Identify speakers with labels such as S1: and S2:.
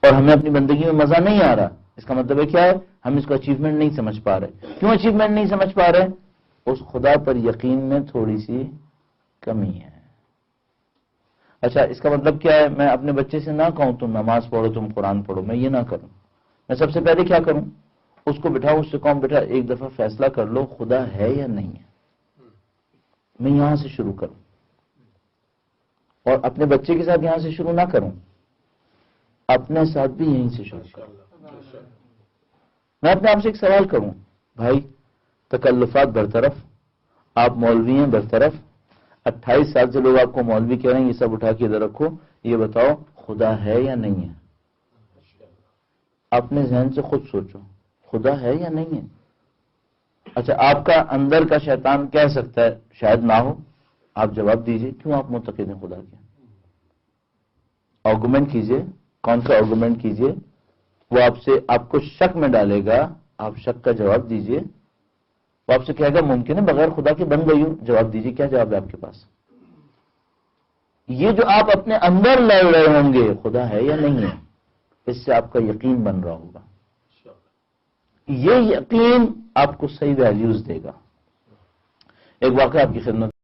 S1: اور ہمیں اپنی بندگی میں مزہ نہیں آ رہا، اس کا مطلب ہے کیا ہے؟ ہم اس کو اچیومنٹ نہیں سمجھ پا رہے۔ کیوں اچیومنٹ نہیں سمجھ پا رہے؟ اس خدا پر یقین میں تھوڑی سی کمی ہے۔ اچھا، اس کا مطلب کیا ہے؟ میں اپنے بچے سے نہ کہوں تم نماز پڑھو، تم قرآن پڑھو، میں یہ نہ کروں۔ میں سب سے پہلے کیا کروں؟ اس کو بٹھاؤں، اس سے کہوں بیٹا ایک دفعہ فیصلہ کر لو خدا ہے یا نہیں ہے۔ میں یہاں سے شروع کروں، اور اپنے بچے کے ساتھ یہاں سے شروع نہ کروں، اپنے ساتھ بھی یہیں سے شروع کروں۔ میں اپنے آپ سے ایک سوال کروں، بھائی تکلفات برطرف، آپ مولوی ہیں برطرف، 28 سال سے لوگ آپ کو مولوی کہہ رہے ہیں، یہ سب اٹھا کے ادھر رکھو، یہ بتاؤ خدا ہے یا نہیں ہے؟ اپنے ذہن سے خود سوچو، خدا ہے یا نہیں ہے؟ اچھا، آپ کا اندر کا شیطان کہہ سکتا ہے شاید نہ ہو، آپ جواب دیجئے کیوں آپ معتقد ہیں خدا کے؟ آرگومنٹ کیجئے، کون سا آرگومنٹ کیجئے؟ وہ آپ کو شک میں ڈالے گا، آپ شک کا جواب دیجئے۔ وہ آپ سے کہے گا ممکن ہے بغیر خدا کے بن گئی ہوں، جواب دیجئے کیا جواب ہے آپ کے پاس؟ یہ جو آپ اپنے اندر لڑ رہے ہوں گے خدا ہے یا نہیں ہے، اس سے آپ کا یقین بن رہا ہوگا، یہ یقین آپ کو صحیح ویلیوز دے گا۔ ایک واقعہ آپ کی خدمت